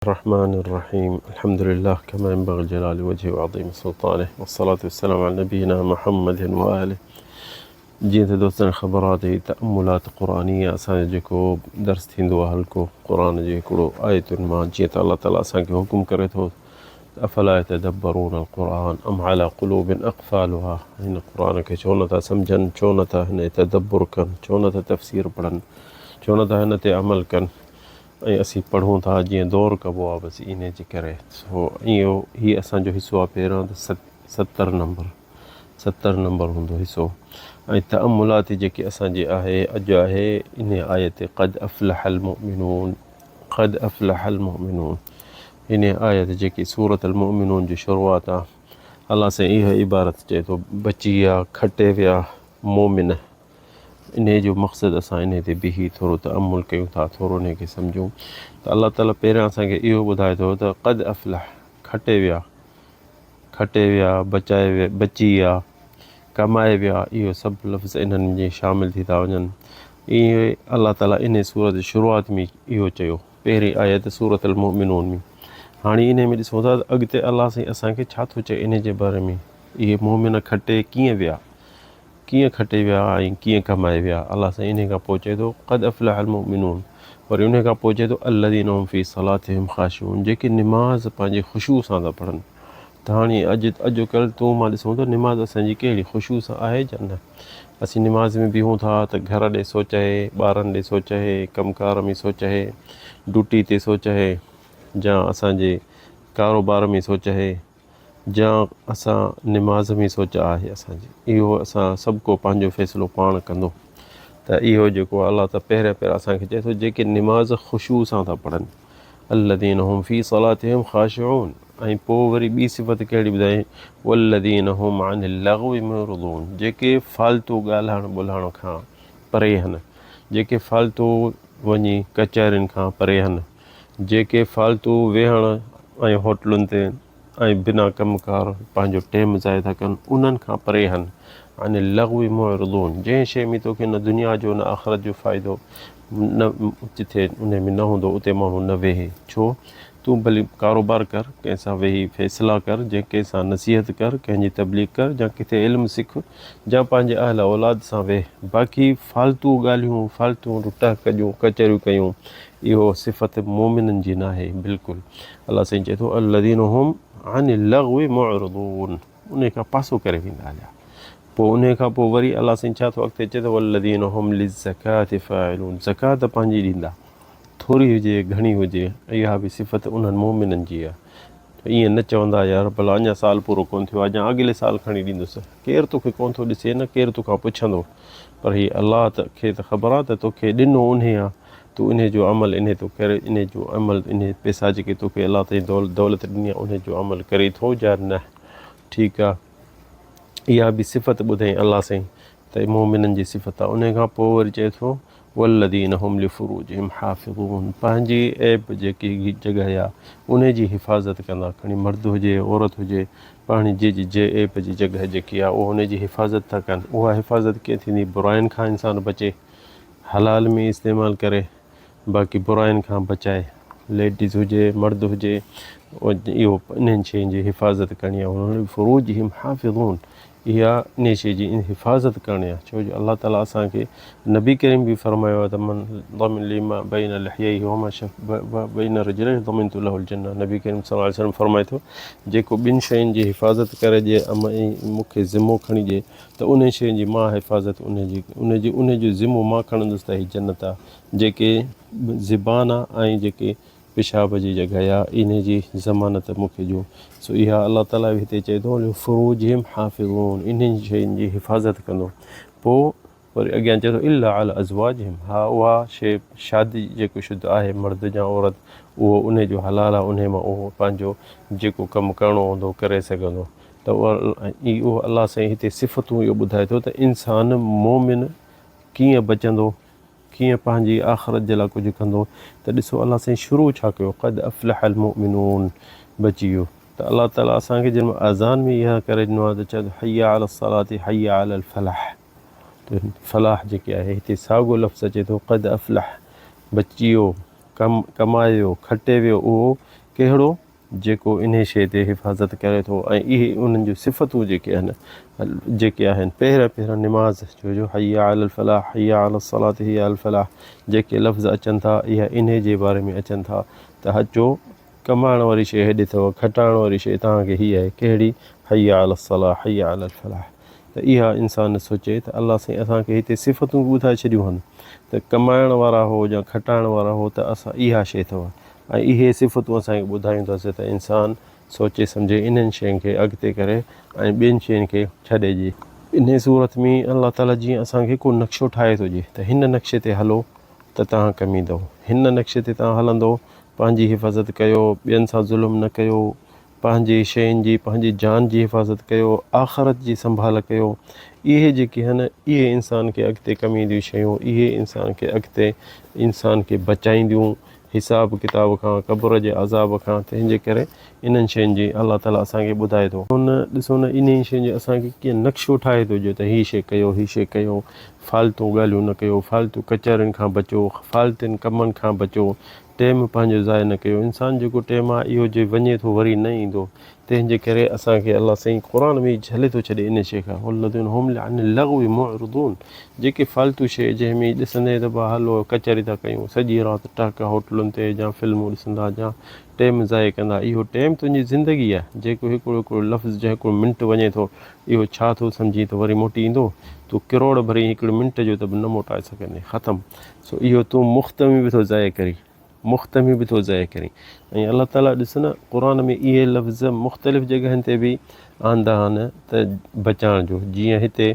الرحمن الرحيم الحمد لله كما ينبغي جلال وجهه وعظيم سلطانه والصلاة والسلام على نبينا محمد وآله جيت دوستن خبرات تأملات قرآنية أسان جيكو درس थींदो आहे हल्को क़ुरान जो हिकिड़ो आयतुनि मां जीअं त अल्लाह ताला असांखे हुकुम करे थो अफला यतदब्बरून القرآن अम अला क़ुलूबिन अक़फ़ालुहा हिन क़ुरान खे छो नथा सम्झनि छो नथा हिन तदब्बुर कनि छो नथा तफ़सीर पढ़नि छो नथा हिन ते अमल कनि ऐं असीं पढ़ूं था जीअं दौर कबो आहे बसि इन जे करे हीअ असांजो हिसो आहे पहिरियों त 70 नंबर हूंदो हिसो ऐं तअमुलात जेकी असांजी आहे अॼु आहे इन आयत क़द अफ़लहल मुमिनून क़द अफ़लहल मुमिनून इन आयत जेकी सूरत अल मुमिनून जी शुरूआत आहे अलाह सां इहा इबारत चए थो बची विया खटे विया मोमिन इन जो मक़सदु असां इन ते बिही थोरो तअमुल कयूं था थोरो इन खे सम्झूं त अलाह ताला पहिरियां असांखे इहो ॿुधाए थो त क़द अफ़लह खटे विया बची विया कमाए विया इहो सभु लफ़्ज़ इन्हनि जे शामिल थी था वञनि इहे अलाह ताला इन सूरत जी शुरूआत में इहो चयो पहिरीं आयत सूरत अल मुमिनून में हाणे इन में ॾिसूं था त अॻिते अलाह साईं असांखे छा थो चए इन जे बारे में इहे मोमिन खटे कीअं खटे विया ऐं कीअं कमाए विया अलाह साईं इन खां पोइ चए थो क़द अफ़लहल मुमिनून वरी उन खां पोइ चए थो अल्लज़ीना हुम फ़ी सलातिहिम ख़ाशिऊन जेके निमाज़ पंहिंजे ख़ुशू सां था पढ़नि त हाणे अॼुकल्ह तूं मां ॾिसूं त निमाज़ असांजी कहिड़ी ख़ुशू सां आहे या न असीं निमाज़ में बीहूं था त घर ॾे सोच आहे ॿारनि ॾे सोच आहे कमकार में सोच आहे ड्यूटी ते सोच आहे या असांजे कारोबार में सोच आहे या असां निमाज़ में सोच आहे असांजी इहो असां सभु को पंहिंजो फ़ैसिलो पाण कंदो त इहो जेको अलाह त पहिरियां असांखे चए थो जेके निमाज़ ख़ुशू सां था पढ़नि अल्लज़ीना हुम फ़ी सलातिहिम ख़ाशिऊन ऐं पोइ वरी ॿी सिफ़त कहिड़ी ॿुधाई वल्लज़ीना हुम अनिल लग़्वी मुअरिदून जेके फालतू ॻाल्हाइण ॿोलाइण खां परे आहिनि जेके फालतू वञी कचहरियुनि खां परे आहिनि जेके फालतू वेहण ऐं होटलुनि ते ऐं बिना कमकार पंहिंजो टाइम ज़ाया था कनि उन्हनि खां परे आहिनि अनिल लग़्वी मुअरिदून जंहिं शइ में तोखे न दुनिया जो न आख़िरत जो फ़ाइदो न जिथे उन में न हूंदो उते माण्हू न वेहे छो तूं भली कारोबार कर कंहिंसां वेही फ़ैसिला कर जंहिं कंहिंसां नसीहत कर कंहिंजी तबलीग कर या किथे इल्मु सिख या पंहिंजे अहल औलाद सां वेह बाक़ी फालतू ॻाल्हियूं फालतू रुटा कजूं कचरियूं कयूं इहो सिफ़त मोमिननि जी न आहे बिल्कुलु अलाह साईं चए थो अल्लज़ीना हुम अनिल लग़्वी मुअरिदून उन खां पासो करे वेंदा हलिया पोइ उन खां पोइ वरी अलाह साईं छा थो अॻिते चए थो वल्लज़ीना हुम लिज़्ज़काति फ़ाइलून ज़कात पंहिंजी ॾींदा थोरी हुजे घणी हुजे इहा बि सिफ़त उन्हनि मोमिननि जी आहे ईअं न चवंदा यार भला अञा साल पूरो कोन्ह थियो आहे या अॻिले साल खणी ॾींदुसि केरु तोखे कोन्ह थो ॾिसे न केरु तोखां पुछंदो पर हीअ अलाह खे त ख़बर आहे त तोखे ॾिनो उन आहे तूं इन जो अमल इन थो करे इन जो अमल इन पैसा जेके तोखे अलाह ताईं दौलत ॾिनी आहे उन जो अमल करे थो या न ठीकु आहे इहा बि सिफ़त ॿुधाई अलाह साईं त मोमिननि जी सिफ़त आहे उन खां पोइ वरी चए थो वल्लज़ीना हुम लिफ़ुरूजिहिम हाफ़िज़ून पंहिंजी ऐब जेकी जॻह आहे उन जी हिफ़ाज़त कंदा खणी मर्द हुजे औरत हुजे पंहिंजी जे ऐब जी जॻह जेकी आहे उहा उन जी हिफ़ाज़त था कनि उहा हिफ़ाज़त कीअं थींदी बुराइनि खां इंसान बचे हलाल में इस्तेमालु करे बाक़ी बुराइनि खां बचाए लेडीज़ हुजे मर्द हुजे इहो इन्हनि शयुनि जी हिफ़ाज़त करणी आहे फ़ुरूजिहिम हाफ़िज़ून इहा इन शइ जी हिफ़ाज़त करणी आहे छो जो अलाह ताला असांखे नबी करीम बि फ़रमायो आहे त मन ज़मिन लिमा बैन लहियैहि वमा बैन रजुलैनि ज़मिनतु लहुल जन्नह नबी करीम सल्लल्लाहु अलैहि वसल्लम फ़रमाए थो जेको ॿिनि शयुनि जी हिफ़ाज़त करे ॾिए ऐं मूंखे ज़िमो खणी ॾिए त उन शयुनि जी मां हिफ़ाज़त उन जो ज़िमो मां खणंदुसि त हीअ जन्नत आहे जेके ज़िबान आहे ऐं जेके पेशाब जी जॻह आहे इन जी ज़मानत मूंखे ॾियो सो इहा अलाह ताला बि हिते चए थो फ़ुरूजिहिम हाफ़िज़ून इन्हनि शयुनि जी हिफ़ाज़त कंदो पोइ वरी अॻियां चए थो इल्ला अला अज़वाजिहिम हा उहा शइ शादी जेको शुद्ध आहे मर्द या औरत उहो उन जो हलाल आहे उन मां उहो पंहिंजो जेको कमु करिणो हूंदो करे सघंदो त उहो अलाह साईं हिते सिफ़तूं इहो ॿुधाए थो त इंसानु मोमिन कीअं बचंदो कीअं पंहिंजी आख़िरत जे लाइ कुझु कंदो त ॾिसो अलाह साईं शुरू छा कयो क़द अफ़लहल मुमिनून बची वियो त अलाह ताला असांखे जंहिं महिल अज़ान में इहा करे ॾिनो आहे त चए थो हय्या अला सलाति हय्या अल फलाह त फलाह जेके आहे हिते साॻियो लफ़्ज़ अचे थो क़द अफ़लह बची वियो कमाए वियो खटे वियो उहो कहिड़ो जेको इन शइ ते हिफ़ाज़त करे थो ऐं इहे उन्हनि जूं सिफ़तूं जेके आहिनि पहिरियों निमाज़ जो हय्या अलल फलाह हय्या अलस सलात हिया अल फलाह जेके लफ़्ज़ अचनि था इहा इन जे बारे में अचनि था त अचो कमाइण वारी शइ हेॾे अथव खटाइण वारी शइ तव्हांखे हीअ आहे कहिड़ी हय्या अलस सलाह हय्या अलल फलाह त इहा इंसान सोचे त अलाह साईं असांखे हिते सिफ़तूं ॿुधाए छॾियूं आहिनि त कमाइण वारा हो या खटाइण वारा हो त असां इहा शइ अथव ऐं इहे सिफ़तूं असांखे ॿुधाईंदासीं त इंसानु सोचे सम्झे इन्हनि शयुनि खे अॻिते करे ऐं ॿियनि शयुनि खे छॾे ॾिए इन सूरत में अलाह ताला जीअं असांखे को नक्शो ठाहे थो ॾिए त हिन नक्शे ते हलो त तव्हां कमींदव हिन नक्शे ते तव्हां हलंदो पंहिंजी हिफ़ाज़त कयो ॿियनि सां ज़ुल्म न कयो पंहिंजी शयुनि जी पंहिंजी जान जी हिफ़ाज़त कयो आख़िरत जी संभाल कयो इहे जेके आहिनि इहे इंसान खे अॻिते कमींदियूं शयूं इहे इंसान खे अॻिते इंसान खे बचाईंदियूं हिसाब किताब खां क़ब्र जे अज़ाब खां तंहिंजे करे इन्हनि शयुनि जी अलाह ताला असांखे ॿुधाए थो हुन ॾिसो न इन शयुनि जो असांखे कीअं नक्शो ठाहे थो ॾियो त हीअ शइ कयो हीअ शइ कयो फालतू ॻाल्हियूं न कयो फालतू कचहरियुनि खां बचो फालतुनि कमनि खां बचो टाइम पंहिंजो ज़ाया न कयो इंसानु जेको टाइम आहे इहो जे वञे थो वरी न ईंदो तंहिंजे करे असांखे अलाह साईं क़ुर में झले थो छॾे इन शइ खां मुअरिदून जेके फालतू शइ जंहिंमें ॾिसंदे त भाउ हलो कचहरी था कयूं सॼी राति टाका होटलुनि ते या फिल्मूं ॾिसंदा या टाइम ज़ाया कंदा इहो टाइम तुंहिंजी ज़िंदगी आहे जेको हिकिड़ो लफ़्ज़ जो हिकिड़ो मिंट वञे थो इहो छा थो सम्झी त वरी मोटी ईंदो तूं किरोड़ भरी हिकिड़े मिंट जो त बि न मोटाए सघंदे ख़तमु सो इहो तूं मुख़्तमी बि थो ज़ाया करी मुख़्तमी बि थो ज़ाया करी ऐं अलाह ताला ॾिस न क़ुर में इहे लफ़्ज़ मुख़्तलिफ़ जॻहियुनि ते बि आंदा आहिनि त बचाइण जो जीअं हिते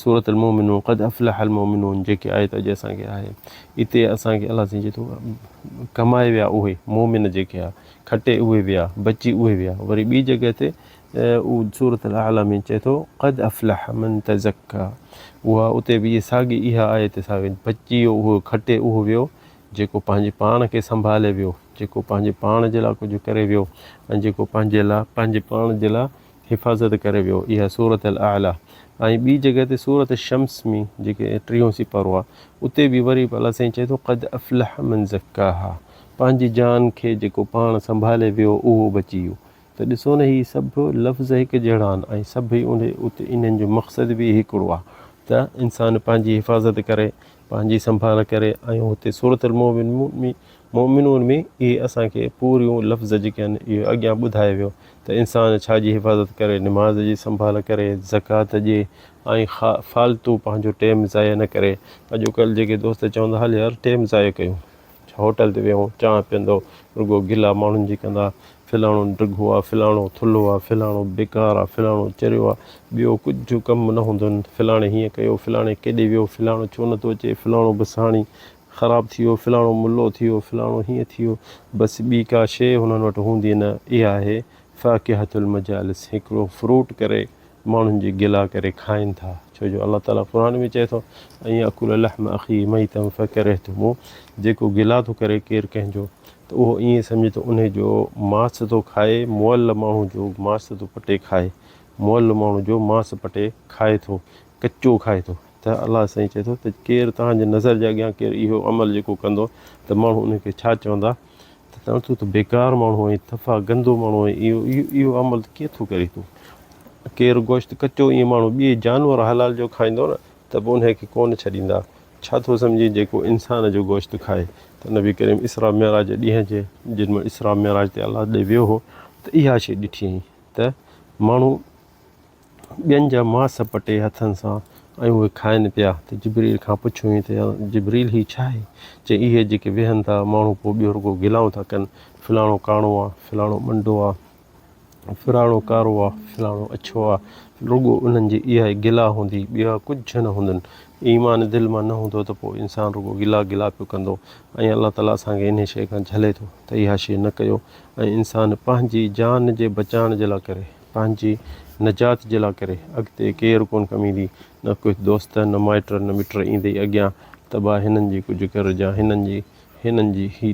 सूरत अल मोमिनून क़द अफ़लह अल मोमिनून जेके आयत अॼु असांखे आहे हिते असांखे अलाह साईं चए थो कमाए विया उहे मोमिन जेके आहे खटे उहे विया बची उहे विया वरी ॿी जॻह ते उहो सूरत अल आला में चए थो क़द अफ़लह मन तज़क्का उहा उते बि इहा साॻी इहा आयत साॻी बची वियो उहो खटे उहो वियो जेको पंहिंजे पाण खे संभाले वियो जेको पंहिंजे पाण जे लाइ कुझु करे वियो ऐं जेको पंहिंजे पाण जे लाइ हिफ़ाज़त करे वियो इहा सूरत अल आला ऐं ॿी जॻह ते सूरत शम्स में जेके 30 सिपारो आहे उते बि वरी अलाह साईं चए थो क़द अफ़लह मन ज़क्काहा पंहिंजी जान खे जेको पाण संभाले वियो उहो बची वियो त ॾिसो न हीअ सभु लफ़्ज़ हिकु जहिड़ा आहिनि ऐं सभई उते इन्हनि जो मक़सदु बि हिकिड़ो आहे त इंसानु पंहिंजी हिफ़ाज़त करे पंहिंजी संभाल करे ऐं हुते सूरत मोमिनून में इहे असांखे पूरियूं लफ़्ज़ जेके आहिनि इहे अॻियां ॿुधाए वियो त इंसानु छाजी हिफ़ाज़त करे निमाज़ जी संभाल करे ज़कात ॾिए ऐं फालतू पंहिंजो टाइम ज़ाया न करे अॼुकल्ह जेके दोस्त चवंदा हल यार टाइम ज़ाया कयूं होटल ते वियूं चांहि पीअंदो रुॻो गिला माण्हुनि जी कंदा फलाणो ड्रिघो आहे फलाणो थुल्हो आहे फलाणो बेकार आहे फलाणो चरियो आहे ॿियो कुझु कमु न हूंदो आहिनि फलाणे हीअं कयो फलाणे केॾे वियो फलाणो छो नथो अचे फलाणो बसाणी ख़राबु थी वियो फलाणो मुलो थी वियो फलाणो हीअं थी वियो बसि ॿी का शइ हुननि वटि हूंदी न इहा आहे फ़ाकिहतुल मजालिस हिकिड़ो फ्रूट करे माण्हुनि जी गिला करे खाइनि था छो जो अलाह ताला क़ुर में चए थो ऐं अकुल लहम अख़ी मैतम फ़करहतुमू जेको गिला थो करे केरु कंहिंजो त उहो ईअं सम्झे थो उन जो मांस थो खाए मुअल माण्हू जो मांस थो पटे खाए मुअल माण्हू जो मांस पटे खाए थो कचो खाए थो त अलाह साईं चए थो त केरु तव्हांजे नज़र जे अॻियां केरु इहो अमल जेको कंदो त माण्हू उनखे छा चवंदा त तूं त बेकार माण्हू आहीं तफ़ा गंदो माण्हू आहीं इहो अमल कीअं थो करे तूं केरु गोश्त कचो ईअं माण्हू ॿिए जानवर हलाल जो खाईंदो न त पोइ उनखे कोन छॾींदा छा थो सम्झी जेको इंसान जो गोश्त खाए त नबी करीम इसरा मेराज ॾींहं जे जिन में इसरा मेराज ते अलाह ॾे वियो हो त इहा शइ ॾिठी हुई त माण्हू ॿियनि जा मांस पटे हथनि सां ऐं उहे खाइनि पिया त जिबरील खां पुछियो त जिबरील ही छा आहे चई इहे जेके वेहनि था माण्हू पोइ ॿियो रुॻो गिलाऊं था कनि फलाणो काणो आहे फलाणो मंडो आहे फलाणो कारो आहे फलाणो अछो आहे रुॻो उन्हनि जी इहा गिला हूंदी ॿिया कुझु न हूंदनि ईमान दिलि मां न हूंदो त पोइ इंसानु रुॻो गिला पियो कंदो ऐं अलाह ताला असांखे इन शइ खां झले थो त इहा शइ न कयो ऐं इंसानु पंहिंजी जान जे बचाइण जे लाइ करे पंहिंजी निजात जे लाइ करे अॻिते केरु कोन कमींदी न कुझु दोस्त न माइट न मिट ईंदे अॻियां त भाउ हिननि जी कुझु कर जा हिननि जी ही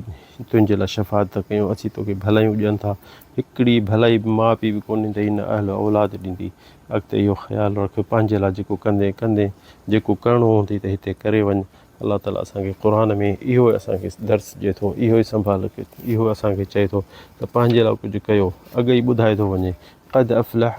तुंहिंजे लाइ शफ़ात था कयूं असीं तोखे भलायूं ॾियनि था हिकिड़ी भलाई माउ पीउ बि कोन ॾींदई न अहल औलाद ॾींदी अॻिते इहो ख़्यालु रख पंहिंजे लाइ जेको कंदे जेको करिणो हूंदई त हिते करे वञु अल्लाह ताला असांखे क़ुर में इहो असांखे दर्स ॾिए थो, इहो ई संभाल के इहो असांखे चए थो त पंहिंजे लाइ कुझु कयो। अॻु ई ॿुधाए थो वञे क़द अफ़लह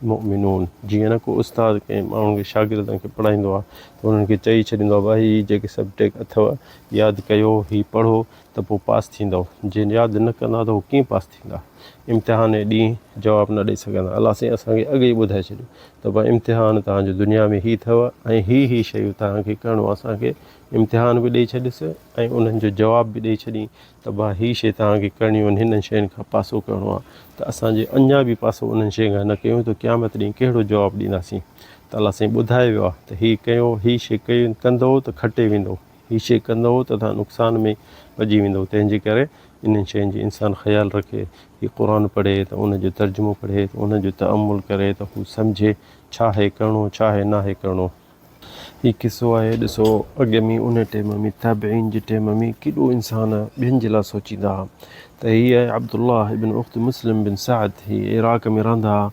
मुमिनून। जीअं न को उस्ताद कंहिं माण्हुनि खे शागिर्दनि खे पढ़ाईंदो आहे त उन्हनि खे चई छॾींदो आहे भाई हीअ जेके सब्जेक्ट अथव यादि कयो, हीअ पढ़ो त पोइ पास थींदव। जीअं यादि न कंदा त उहो कीअं पास थींदा? इम्तिहान जे ॾींहुं जवाबु न ॾेई सघंदा। अलाह साईं असांखे अॻु ई ॿुधाए छॾियो त भाई इम्तिहान तव्हांजो दुनिया में हीअ अथव ऐं हीअ शयूं तव्हांखे करिणो आहे। असांखे इम्तिहान बि ॾेई छॾियसि ऐं उन्हनि जो जवाब बि ॾेई छॾी त भाई हीअ शइ तव्हांखे करणी आहिनि, हिननि शयुनि खां पासो करिणो आहे। त असांजे अञा बि पासो उन्हनि शइ खां न कयूं त क़यामत ॾींहुं कहिड़ो जवाबु ॾींदासीं? त अलाह साईं ॿुधाए वियो आहे त हीअ कयो, हीअ शइ कंदव त खटे वेंदो, हीअ शइ कंदव त तव्हां नुक़सान में भॼी वेंदो। तंहिंजे करे इन्हनि शयुनि जी इंसानु ख़्यालु रखे, हीअ क़ुर पढ़े त उनजो तर्जुमो पढ़े त उनजो तअमुल करे त हू सम्झे छा आहे करिणो, छा आहे न आहे करिणो। हीअ किसो आहे, ॾिसो अॻे में उन टाइम में ताबिईन जे टाइम में केॾो इंसान ॿियनि जे लाइ सोचींदा हुआ। त हीअ अब्दुल्लाह इब्न उख्त मुस्लिम बिन साद हीअ इराक में रहंदा हुआ।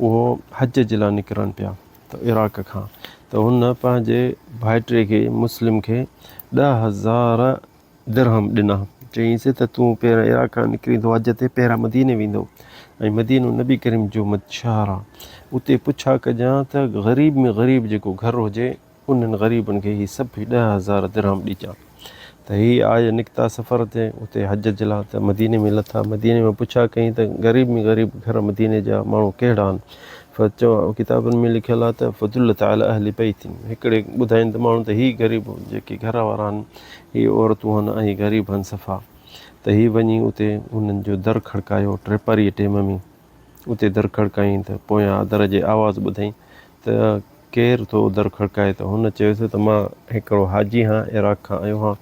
उहो हज जे लाइ निकिरनि पिया त इराक खां त हुन पंहिंजे भाइटे खे मुस्लिम खे 10,000 दिरहम ॾिना। चईंसि त तूं पहिरियों इराक खां निकिरींदो हज ते पहिरियां मदीने वेंदो ऐं मदीनो नबी करीम जो शहर आहे। उते पुछा कजां त ग़रीब में ग़रीब जेको घर हुजे उन्हनि ग़रीबनि खे हीअ सभु 10,000 दिरहम ॾिजां। त हीअ आया निकिता सफ़र ते उते हज जे लाइ त मदीने में लथा। मदीने में पुछा कईं त ग़रीब में ग़रीब घर मदीने जा माण्हू कहिड़ा आहिनि? किताबनि में लिखियलु आहे त फदुलत अला अहली बैत। हिकिड़े ॿुधाइनि त माण्हू त हीअ ग़रीब जेके घर वारा आहिनि, हीअ औरतूं आहिनि ऐं ग़रीब आहिनि सफ़ा। त हीअ वञी उते उन्हनि जो दर खड़कायो टेपारी टाइम में। उते दर खड़काईं त पोयां दर जे आवाज़ु ॿुधईं त केरु थो दर खड़काए? त हुन चयोसि त मां हिकिड़ो हाजी हां, इराक खां आयो हां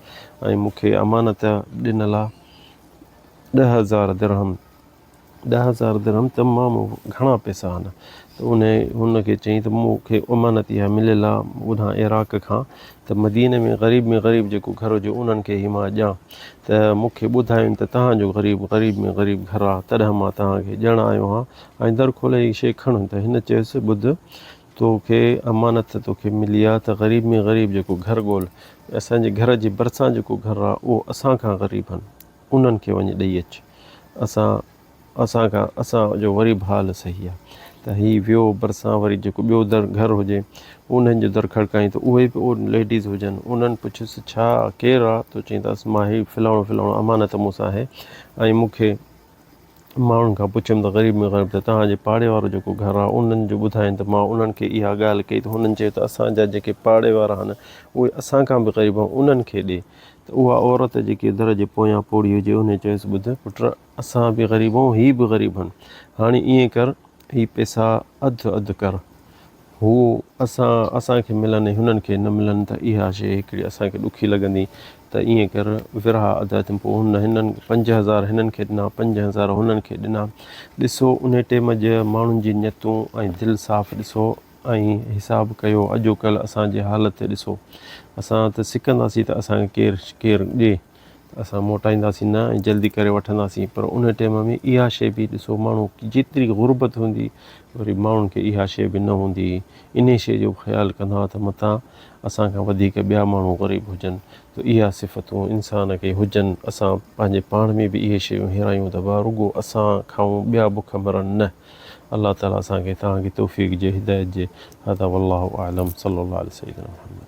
ऐं मूंखे अमानत ॾिनल आहे 10,000 दिरहम। 10,000 दिरहम तमामु घणा पैसा आहिनि। त हुनखे चयईं त मूंखे अमानत इहा मिलियल आहे उतां इराक खां त मदीने में ग़रीब जेको घर हुजे उन्हनि खे ई मां ॾियां। त मूंखे ॿुधाइनि त तव्हांजो ग़रीब में ग़रीब घर आहे, तॾहिं मां तव्हांखे ॾियणु आयो आहियां ऐं दर खोले हीअ शइ खण। त हिन चयोसि ॿुध, तोखे अमानत तोखे मिली आहे त ग़रीब में ग़रीब जेको घर ॻोल्ह। असांजे घर जे भरिसां जेको घर आहे उहो असांखां ग़रीब आहिनि, उन्हनि खे वञी ॾेई अचु। असांजो वरी बि हाल सही आहे। त हीअ वियो भरिसां वरी जेको ॿियो घर हुजे उन्हनि जो दर खड़काई त उहे बि लेडीज़ हुजनि। उन्हनि पुछियोसि छा केरु आहे? त चईंदासीं मां हीअ फलाणो अमानत मूंसां आहे ऐं मूंखे माण्हुनि खां पुछियुमि त ग़रीब में ग़रीब त तव्हांजे पाड़े वारो जेको घर आहे उन्हनि जो ॿुधाइनि त मां उन्हनि खे इहा ॻाल्हि कई त हुननि चयो त असांजा जेके पाड़े वारा आहिनि उहे असांखां बि ग़रीब आहिनि, उन्हनि खे ॾे। त उहा औरत जेकी दर जे पोयां पोड़ी हुजे उन चयोसि ॿुध पुट, असां बि ग़रीब आहियूं, हीअ बि ग़रीब आहिनि। हाणे ईअं कर, हीअ पैसा अधु कर, हू असांखे मिलनि हुननि खे न मिलनि त इहा शइ हिकिड़ी असांखे ॾुखी लॻंदी। त ईअं कर विरहा अधु पोइ हिननि 5,000 हिननि खे ॾिना, 5,000 हुननि खे ॾिना। ॾिसो उन टाइम जे माण्हुनि जी नियतूं ऐं दिलि साफ़ु ॾिसो ऐं हिसाबु कयो। अॼुकल्ह असांजी हालति ॾिसो, असां त सिकंदासीं त असांखे केरु ॾिए, असां मोटाईंदासीं न ऐं जल्दी करे वठंदासीं। पर उन टाइम में इहा शइ बि ॾिसो, माण्हू जेतिरी गुरबत हूंदी वरी माण्हुनि खे इहा शइ बि न हूंदी। इन शइ जो ख़्यालु कंदा हुआ त मथां असांखां वधीक ॿिया माण्हू ग़रीब हुजनि। त इहा सिफ़तूं इंसान खे हुजनि। असां पंहिंजे पाण में बि इहे शयूं हिरायूं त रुॻो असां खाऊं ॿिया बुख मरनि न। अल्लाह ताला असांखे तव्हांखे तौफ़ीक़ जे हिदायत जे। हदा वल्लाहु आलम सल्लल्लाहु अलैहि वसल्लम।